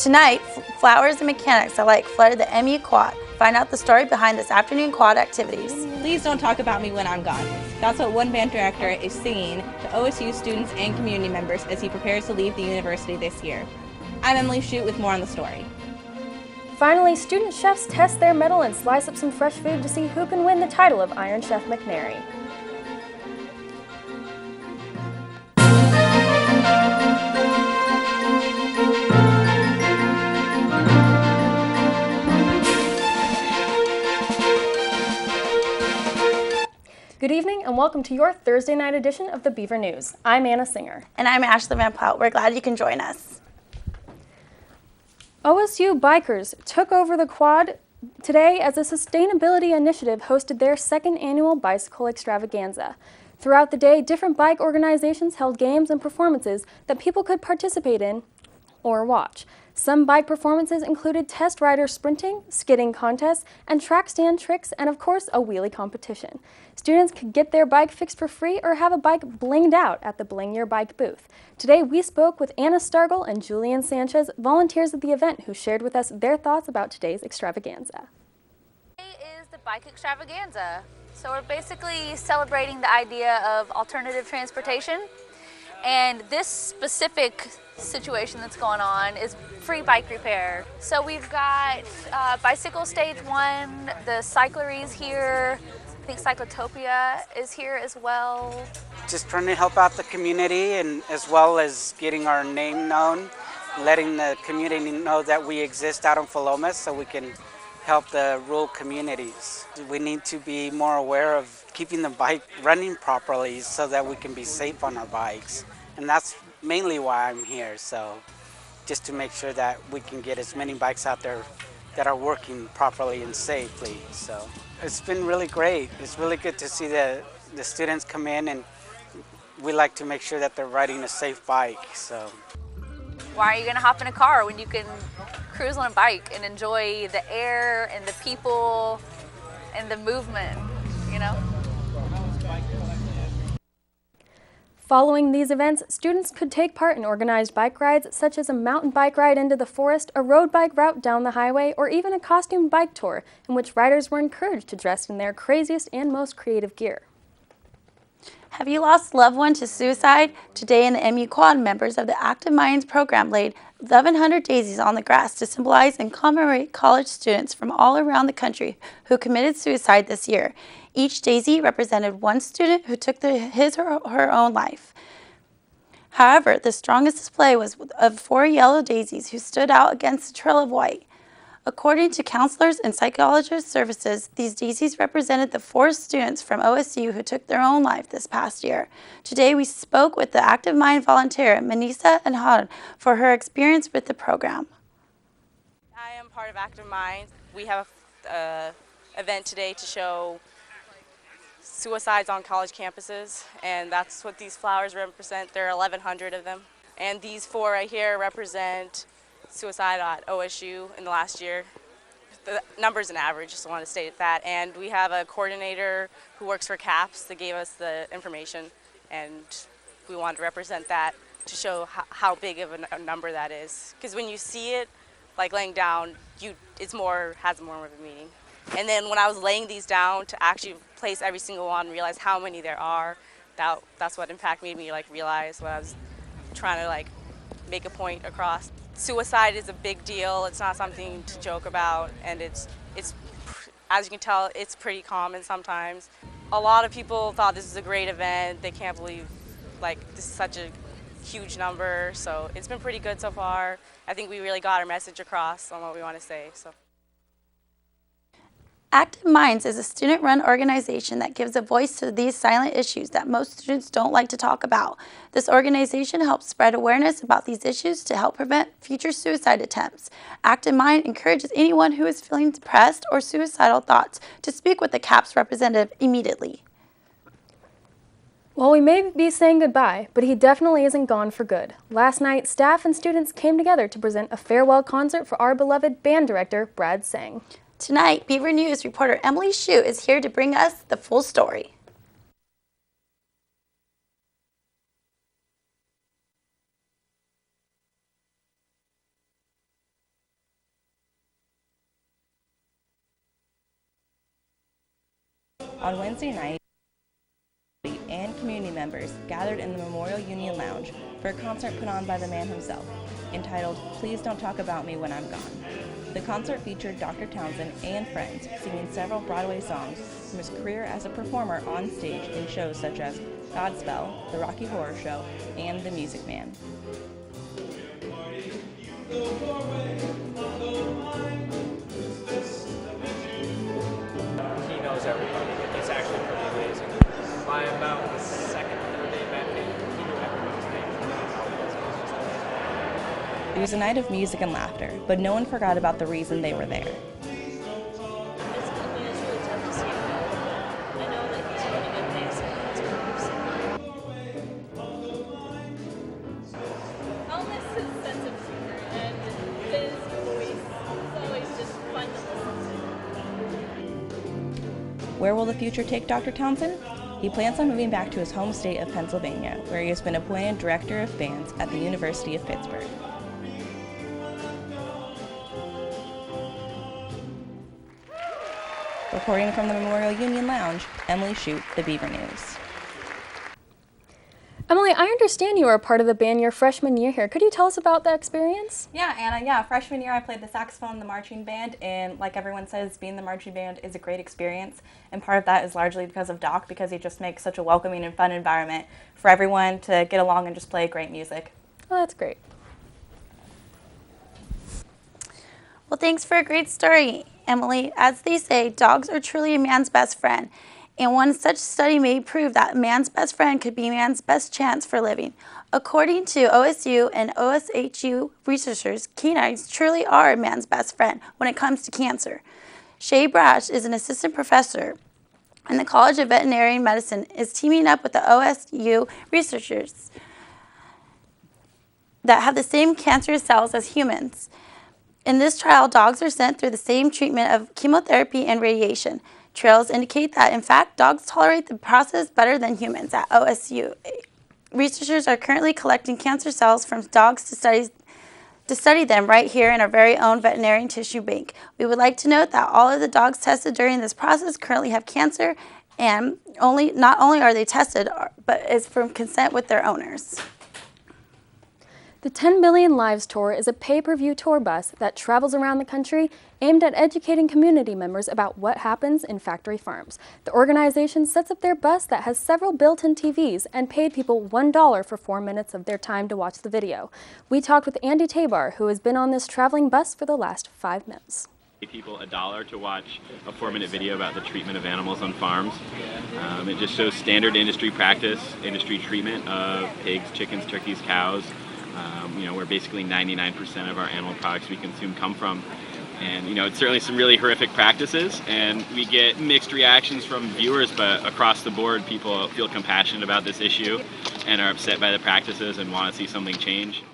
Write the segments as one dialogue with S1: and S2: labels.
S1: Tonight, flowers and mechanics alike flooded the MU quad. Find out the story behind this afternoon quad activities.
S2: Please don't talk about me when I'm gone. That's what one band director is singing to OSU students and community members as he prepares to leave the university this year. I'm Emily Shute with more on the story.
S3: Finally, student chefs test their mettle and slice up some fresh food to see who can win the title of Iron Chef McNary. Good evening and welcome to your Thursday night edition of the Beaver News. I'm Anna Singer.
S1: And I'm Ashley VanPelt. We're glad you can join us.
S3: OSU bikers took over the quad today as a sustainability initiative hosted their second annual bicycle extravaganza. Throughout the day, different bike organizations held games and performances that people could participate in or watch. Some bike performances included test rider sprinting, skidding contests, and track stand tricks, and of course, a wheelie competition. Students could get their bike fixed for free or have a bike blinged out at the Bling Your Bike booth. Today, we spoke with Anna Stargel and Julian Sanchez, volunteers at the event, who shared with us their thoughts about today's extravaganza.
S4: Today is the bike extravaganza. So we're basically celebrating the idea of alternative transportation. And this specific situation that's going on is free bike repair. So we've got Bicycle Stage 1, the Cyclery's here, I think Cyclotopia is here as well.
S5: Just trying to help out the community and as well as getting our name known, letting the community know that we exist out in Philomath so we can help the rural communities. We need to be more aware of keeping the bike running properly so that we can be safe on our bikes. And that's mainly why I'm here, so just to make sure that we can get as many bikes out there that are working properly and safely. So it's been really great. It's really good to see the students come in, and we like to make sure that they're riding a safe bike. So
S4: why are you gonna hop in a car when you can cruise on a bike and enjoy the air and the people and the movement, you know?
S3: Following these events, students could take part in organized bike rides such as a mountain bike ride into the forest, a road bike route down the highway, or even a costume bike tour in which riders were encouraged to dress in their craziest and most creative gear.
S1: Have you lost a loved one to suicide? Today in the MU Quad, members of the Active Minds program laid 1,100 daisies on the grass to symbolize and commemorate college students from all around the country who committed suicide this year. Each daisy represented one student who took his or her own life. However, the strongest display was of 4 yellow daisies who stood out against a trail of white. According to counselors and psychologist services, these daisies represented the 4 students from OSU who took their own life this past year. Today, we spoke with the Active Mind volunteer, Manisa Anhad, for her experience with the program.
S6: I am part of Active Mind. We have an event today to show suicides on college campuses, and that's what these flowers represent. There are 1,100 of them. And these 4 right here represent suicide at OSU in the last year. The number's an average, just want to state that. And we have a coordinator who works for CAPS that gave us the information, and we wanted to represent that to show how big of a number that is. Because when you see it, like laying down, has more of a meaning. And then when I was laying these down to actually place every single one and realize how many there are, that's what impact made me realize what I was trying to make a point across. Suicide is a big deal. It's not something to joke about, and it's as you can tell, it's pretty common sometimes. A lot of people thought this was a great event. They can't believe this is such a huge number. So it's been pretty good so far. I think we really got our message across on what we want to say. So.
S1: Active Minds is a student-run organization that gives a voice to these silent issues that most students don't like to talk about. This organization helps spread awareness about these issues to help prevent future suicide attempts. Active Mind encourages anyone who is feeling depressed or suicidal thoughts to speak with the CAPS representative immediately.
S3: Well, we may be saying goodbye, but he definitely isn't gone for good. Last night, staff and students came together to present a farewell concert for our beloved band director, Brad Sang.
S1: Tonight, Beaver News reporter Emily Shute is here to bring us the full story.
S2: On Wednesday night, and community members gathered in the Memorial Union Lounge for a concert put on by the man himself, entitled Please Don't Talk About Me When I'm Gone. The concert featured Dr. Townsend and friends singing several Broadway songs from his career as a performer on stage in shows such as Godspell, The Rocky Horror Show, and The Music Man.
S7: He knows everybody. It's actually pretty amazing. By about the second or third day back, he knew everybody's name.
S2: It was a night of music and laughter, but no one forgot about the reason they were there.
S8: I'll miss his sense of humor and his voice. It's always just fun to listen to.
S2: Where will the future take Dr. Townsend? He plans on moving back to his home state of Pennsylvania, where he has been appointed Director of Bands at the University of Pittsburgh. Reporting from the Memorial Union Lounge, Emily Shute, The Beaver News.
S3: Emily, I understand you were a part of the band your freshman year here. Could you tell us about that experience?
S2: Yeah, Anna, freshman year I played the saxophone in the marching band, and like everyone says, being in the marching band is a great experience, and part of that is largely because of Doc, because he just makes such a welcoming and fun environment for everyone to get along and just play great music.
S3: Oh, that's great.
S1: Well, thanks for a great story, Emily. As they say, dogs are truly a man's best friend. And one such study may prove that man's best friend could be man's best chance for living. According to OSU and OSHU researchers, canines truly are man's best friend when it comes to cancer. Shay Brash is an assistant professor in the College of Veterinary Medicine, is teaming up with the OSU researchers that have the same cancerous cells as humans. In this trial, dogs are sent through the same treatment of chemotherapy and radiation. Trials indicate that, in fact, dogs tolerate the process better than humans at OSU. Researchers are currently collecting cancer cells from dogs to study them right here in our very own veterinary tissue bank. We would like to note that all of the dogs tested during this process currently have cancer, and not only are they tested, but it's from consent with their owners.
S3: The 10 Billion Lives Tour is a pay-per-view tour bus that travels around the country aimed at educating community members about what happens in factory farms. The organization sets up their bus that has several built-in TVs and paid people $1 for 4 minutes of their time to watch the video. We talked with Andy Tabar, who has been on this traveling bus for the last 5 months.
S9: People $1 to watch a 4-minute video about the treatment of animals on farms. It just shows standard industry practice, industry treatment of pigs, chickens, turkeys, cows. Where basically 99% of our animal products we consume come from. And, it's certainly some really horrific practices, and we get mixed reactions from viewers, but across the board, people feel compassionate about this issue and are upset by the practices and want to see something change.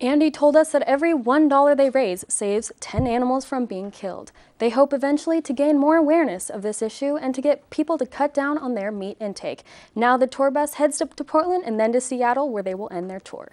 S3: Andy told us that every $1 they raise saves 10 animals from being killed. They hope eventually to gain more awareness of this issue and to get people to cut down on their meat intake. Now the tour bus heads up to Portland and then to Seattle, where they will end their tour.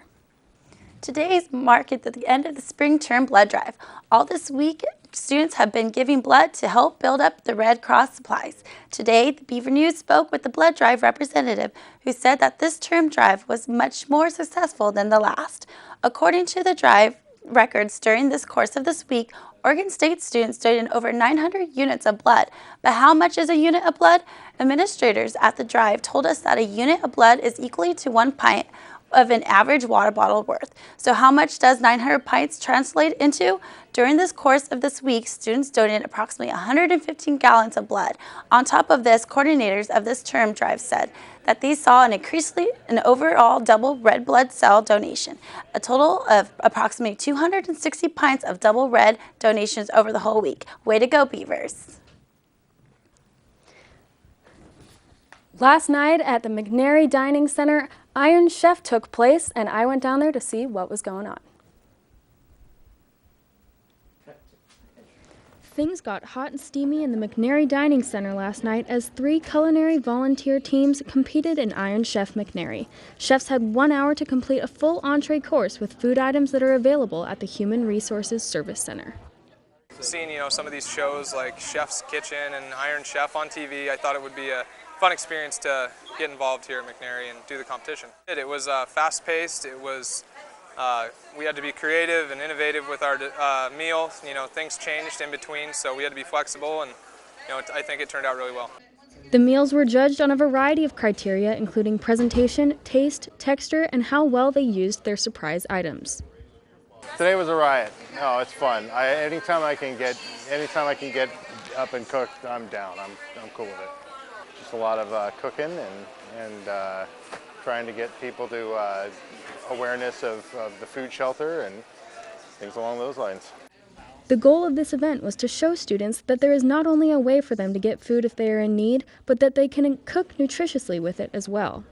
S1: Today marks the end of the spring term blood drive. All this week, students have been giving blood to help build up the Red Cross supplies. Today, the Beaver News spoke with the blood drive representative who said that this term drive was much more successful than the last. According to the drive records during this course of this week, Oregon State students donated over 900 units of blood. But how much is a unit of blood? Administrators at the drive told us that a unit of blood is equally to 1 pint of an average water bottle worth. So how much does 900 pints translate into? During this course of this week, students donated approximately 115 gallons of blood. On top of this, coordinators of this term drive said that they saw an overall double red blood cell donation, a total of approximately 260 pints of double red donations over the whole week. Way to go, Beavers.
S3: Last night at the McNary Dining Center, Iron Chef took place, and I went down there to see what was going on. Things got hot and steamy in the McNary Dining Center last night as 3 culinary volunteer teams competed in Iron Chef McNary. Chefs had 1 hour to complete a full entree course with food items that are available at the Human Resources Service Center.
S10: seeing, some of these shows like Chef's Kitchen and Iron Chef on TV, I thought it would be a fun experience to get involved here at McNary and do the competition. It was fast-paced. It was we had to be creative and innovative with our meal. Things changed in between, so we had to be flexible, and I think it turned out really well.
S3: The meals were judged on a variety of criteria, including presentation, taste, texture, and how well they used their surprise items.
S11: Today was a riot. Oh, it's fun. Anytime I can get up and cook, I'm down. I'm cool with it. Just a lot of cooking and trying to get people to awareness of the food shelter and things along those lines.
S3: The goal of this event was to show students that there is not only a way for them to get food if they are in need, but that they can cook nutritiously with it as well.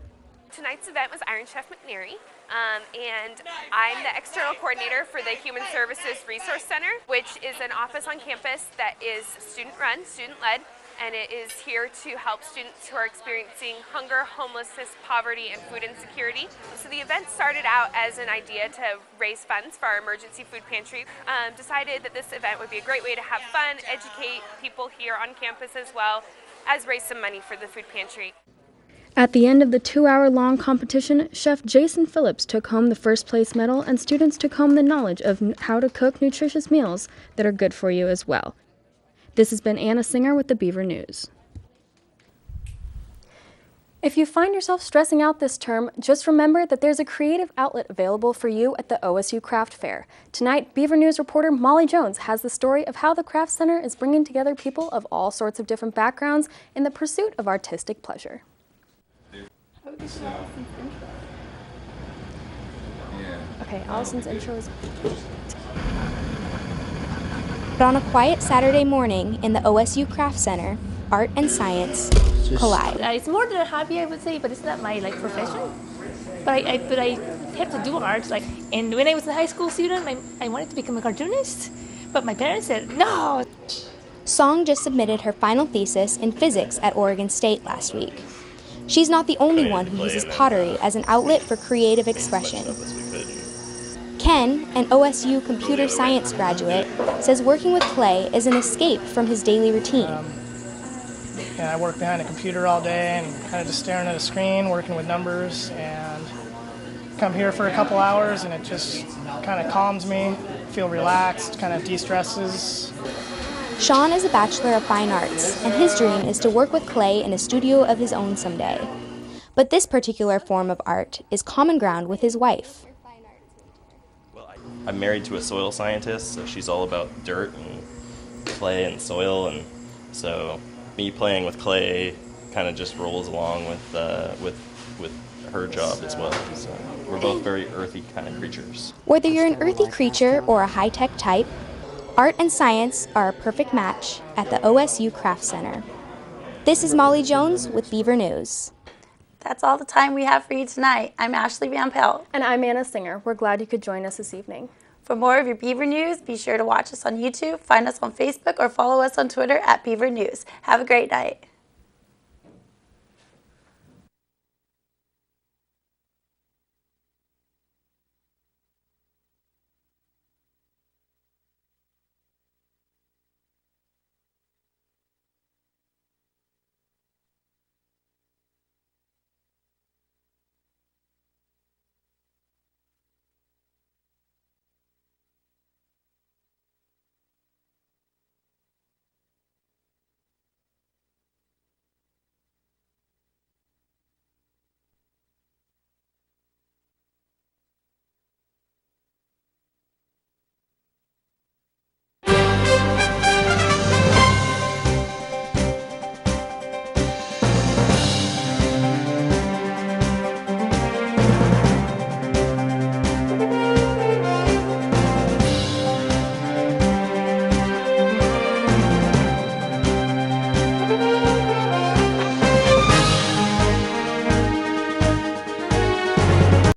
S12: Tonight's event was Iron Chef McNary, and I'm the external coordinator for the Human Services Resource Center, which is an office on campus that is student-run, student-led, and it is here to help students who are experiencing hunger, homelessness, poverty, and food insecurity. So the event started out as an idea to raise funds for our emergency food pantry. Decided that this event would be a great way to have fun, educate people here on campus as well as raise some money for the food pantry.
S3: At the end of the 2-hour-long competition, Chef Jason Phillips took home the first place medal, and students took home the knowledge of how to cook nutritious meals that are good for you as well. This has been Anna Singer with the Beaver News. If you find yourself stressing out this term, just remember that there's a creative outlet available for you at the OSU Craft Fair. Tonight, Beaver News reporter Molly Jones has the story of how the Craft Center is bringing together people of all sorts of different backgrounds in the pursuit of artistic pleasure. Okay, Allison's intro is...
S13: But on a quiet Saturday morning in the OSU Craft Center, art and science collide.
S4: It's more than a hobby, I would say, but it's not my profession. But I have to do art. And when I was a high school student, I wanted to become a cartoonist, but my parents said no.
S13: Song just submitted her final thesis in physics at Oregon State last week. She's not the only one who uses pottery as an outlet for creative expression. Ken, an OSU computer science graduate, says working with clay is an escape from his daily routine.
S14: I work behind a computer all day and kind of just staring at a screen, working with numbers, and come here for a couple hours and it just kind of calms me, feel relaxed, kind of de-stresses.
S13: Sean is a Bachelor of Fine Arts, and his dream is to work with clay in a studio of his own someday. But this particular form of art is common ground with his wife.
S15: I'm married to a soil scientist, so she's all about dirt and clay and soil, and so me playing with clay kind of just rolls along with her job as well. So we're both very earthy kind of creatures.
S13: Whether you're an earthy creature or a high-tech type, art and science are a perfect match at the OSU Craft Center. This is Molly Jones with Beaver News.
S1: That's all the time we have for you tonight. I'm Ashley VanPelt.
S3: And I'm Anna Singer. We're glad you could join us this evening.
S1: For more of your Beaver News, be sure to watch us on YouTube, find us on Facebook, or follow us on Twitter at Beaver News. Have a great night.